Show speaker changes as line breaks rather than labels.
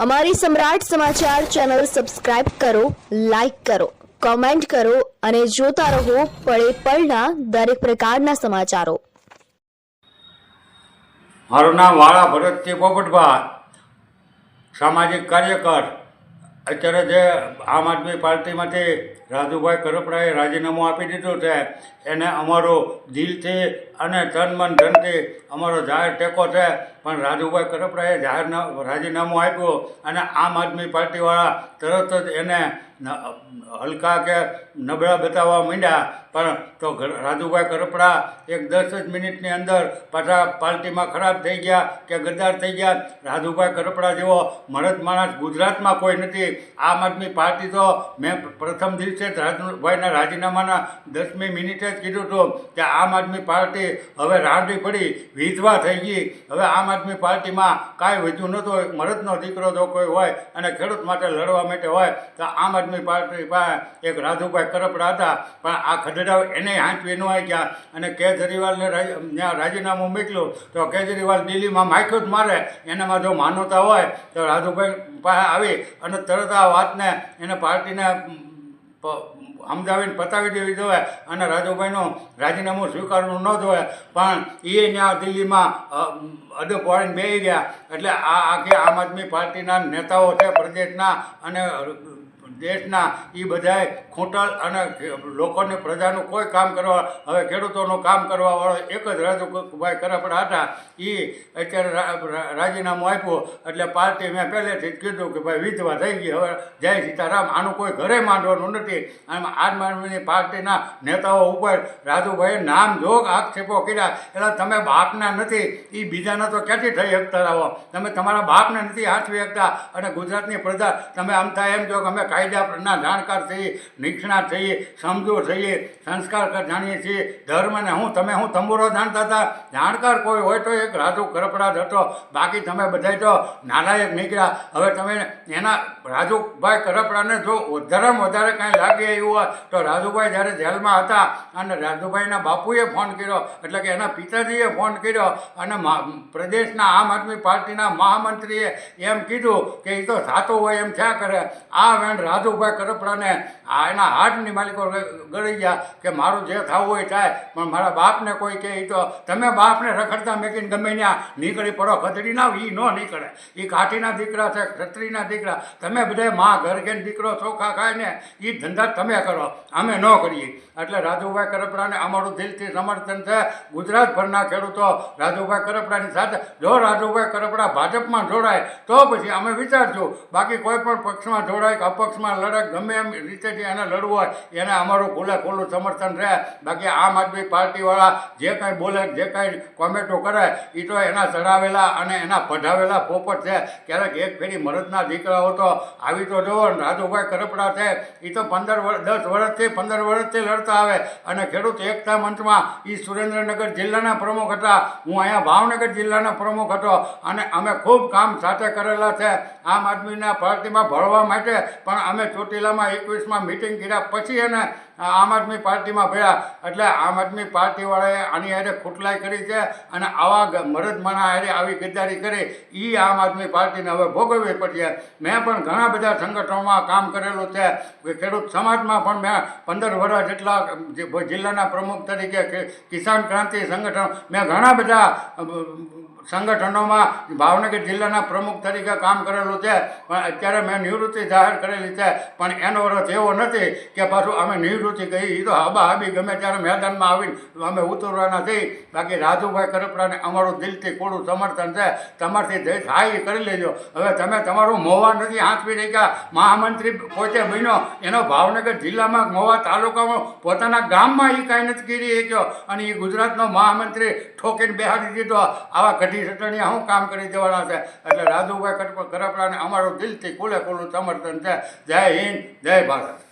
અમારી સમ્રાટ સમાચાર ચેનલ સબસ્ક્રાઇબ કરો, લાઇક કરો, કોમેન્ટ કરો અને જોતા રહો પળે પળના દરેક પ્રકારના સમાચારો.
મારું નામ વાળા ભરતસિંહ પોપટભા, સામાજિક કાર્યકર. અત્યારે જે આમ આદમી પાર્ટીમાંથી રાજુભાઈ કરપડાએ રાજીનામું આપી દીધું છે એને અમારો દિલથી અને તન મન ધનથી અમારો જાહેર ટેકો છે. પણ રાજુભાઈ કરપડાએ રાજીનામું આપ્યું અને આમ આદમી પાર્ટીવાળા તરત જ એને હલકા કે નબળા બતાવવા માંડ્યા. પણ તો રાજુભાઈ કરપડા એક 10 જ મિનિટની અંદર પાછા પાર્ટીમાં ખરાબ થઈ ગયા કે ગદ્દાર થઈ ગયા. રાજુભાઈ કરપડા જેવો મરદ માણસ ગુજરાતમાં કોઈ નથી. આમ આદમી પાર્ટી તો મેં પ્રથમ દિવસે જ રાજુભાઈના રાજીનામાના 10મી મિનિટે જ કીધું હતું કે આમ આદમી પાર્ટી હવે રાંડી પડી, વિધવા થઈ ગઈ. હવે આમ આદમી પાર્ટીમાં કાંઈ વધ્યું નહોતું. મરદનો દીકરો જો કોઈ હોય અને ખેડૂત માટે લડવા માટે હોય તો આમ આદમી પાર્ટી પાસે એક રાજુભાઈ કરપડા હતા. પણ આ ખદડાવ એને હાંચવી ન ગયા અને કેજરીવાલને ત્યાં રાજીનામું મોકલ્યું તો કેજરીવાલ દિલ્હીમાં માખ્યું જ મારે. એનામાં જો માનવતા હોય તો રાજુભાઈ પાસે આવી અને તરત આ વાતને એને પાર્ટીને સમજાવીને પતાવી દેવી જોઈએ અને રાજુભાઈનું રાજીનામું સ્વીકારવું ન જોઈએ. પણ એ ત્યાં દિલ્હીમાં અડપ વાળીને બેસી ગયા. એટલે આ આખી આમ આદમી પાર્ટીના નેતાઓ છે પ્રદેશના અને દેશના, એ બધાએ ખૂંટલ અને લોકોને પ્રજાનું કોઈ કામ કરવા, હવે ખેડૂતોનું કામ કરવાવાળો એક જ રાજુભાઈ કરપડા હતા. એ અત્યારે રાજીનામું આપ્યું એટલે પાર્ટી મેં પહેલેથી જ કીધું કે ભાઈ વિધવા થઈ ગઈ, હવે જય સીતારામ, આનું કોઈ ઘરે માંડવાનું નથી. આમ આમ આદમી પાર્ટીના નેતાઓ ઉપર રાજુભાઈએ નામજોગ આક્ષેપો કર્યા. એટલે તમે બાપના નથી, એ બીજાના તો ક્યાંથી થઈ શકતા રહો? તમે તમારા બાપને નથી હાંચવી શકતા અને ગુજરાતની પ્રજા તમે આમતા એમ કહો કે અમે કાયદાના જાણકાર થઈએ, નિષ્ણાત થઈએ, સમજો થઈએ, સંસ્કાર જાણીએ છીએ, ધર્મને તમે તંબુરો જાણતા હતા? જાણકાર કોઈ હોય તો એક રાજુ કરપડા જ હતો. બાકી તમે બધા તો નાલાયક નીકળ્યા. હવે તમે એના રાજુભાઈ કરપડાને જો વધારેમાં વધારે કાંઈ લાગે એવું હોય તો રાજુભાઈ જ્યારે જેલમાં હતા અને રાજુભાઈના બાપુએ ફોન કર્યો, એટલે કે એના પિતાજીએ ફોન કર્યો અને પ્રદેશના આમ આદમી પાર્ટીના મહામંત્રીએ એમ કીધું કે એ તો થતું હોય એમ થયા કરે. આ વેણ રાજુભાઈ કરપડાને એના હાથની માલિકો ગળી ગયા કે મારું જે થવું હોય થાય, પણ મારા બાપને કોઈ કહે તો તમે બાપને રખડતા મેકીને ગમે ત્યાં નીકળી પડો. ખતડી ના એ ન નીકળે. એ કાઠીના દીકરા છે, ક્ષત્રિયના દીકરા. તમે બધા માં ઘર ઘેર દીકરો ચોખા ખાય ને એ ધંધા તમે કરો, અમે ન કરીએ. એટલે રાજુભાઈ કરપડાને અમારું દિલથી સમર્થન છે. ગુજરાતભરના ખેડૂતો રાજુભાઈ કરપડાની સાથે, જો રાજુભાઈ કરપડા ભાજપમાં જોડાય તો પછી અમે વિચારશું. બાકી કોઈ પણ પક્ષમાં જોડાય કે અપક્ષમાં લડે, ગમે એમ રીતેથી એને લડવું હોય એને અમારું ખુલ્લું સમર્થન રહે. બાકી આમ આદમી પાર્ટીવાળા જે કાંઈ બોલે, જે કાંઈ કોમેન્ટો કરે એ તો એના ચડાવેલા અને એના પઢાવેલા પોપટ છે. ક્યારેક એક ફેરી મરદના દીકરાઓ તો આવી તો જુઓ. રાજુભાઈ કરપડા છે એ તો 10 વર્ષથી 15 વર્ષથી લડતા આવે અને ખેડૂત એકતા મંચમાં એ સુરેન્દ્રનગર જિલ્લાના પ્રમુખ હતા. હું અહીંયા ભાવનગર જિલ્લાના પ્રમુખ હતો અને અમે ખૂબ કામ સાથે કરેલા છે આમ આદમીના પાર્ટીમાં ભળવા માટે. પણ અમે ચોટીલામાં 21માં મિટિંગ કર્યા પછી એને આમ આદમી પાર્ટીમાં ભળ્યા. એટલે આમ આદમી પાર્ટીવાળાએ આની હારે ખૂટલાઈ કરી છે અને આવા મરદમાના હારે આવી ગદ્દારી કરી એ આમ આદમી પાર્ટીને હવે ભોગવવી પડશે. મેં પણ ઘણા બધા સંગઠનોમાં કામ કરેલું છે. ખેડૂત સમાજમાં પણ મેં 15 વર્ષ જેટલા જિલ્લાના પ્રમુખ તરીકે કિસાન ક્રાંતિ સંગઠન, મેં ઘણા બધા સંગઠનોમાં ભાવનગર જિલ્લાના પ્રમુખ તરીકે કામ કરેલું છે. પણ અત્યારે મેં નિવૃત્તિ જાહેર કરેલી છે. પણ એનો અર્થ એવો નથી કે પાછું અમે નિવૃત્તિ કહી. એ તો હાબી ગમે ત્યારે મેદાનમાં આવીને અમે ઉતરવાના થઈ. બાકી રાજુભાઈ કરપડાને અમારું દિલથી થોડું સમર્થન છે. તમારથી જે થાય એ કરી લેજો. હવે તમે તમારું મોવા નથી હાંચવી રહ્યા. મહામંત્રી પોતે બન્યો, એનો ભાવનગર જિલ્લામાં મોવા તાલુકામાં પોતાના ગામમાં એ કાંઈ નથી કરી શક્યો અને એ ગુજરાતનો મહામંત્રી ઠોકીને બેહાડી દીધો. આવા કઢી સટણીયા શું કામ કરી દેવાના છે? એટલે રાજુભાઈ કરપડાને અમારું દિલથી ખુલ્લું સમર્થન છે. જય હિન્દ, જય ભારત.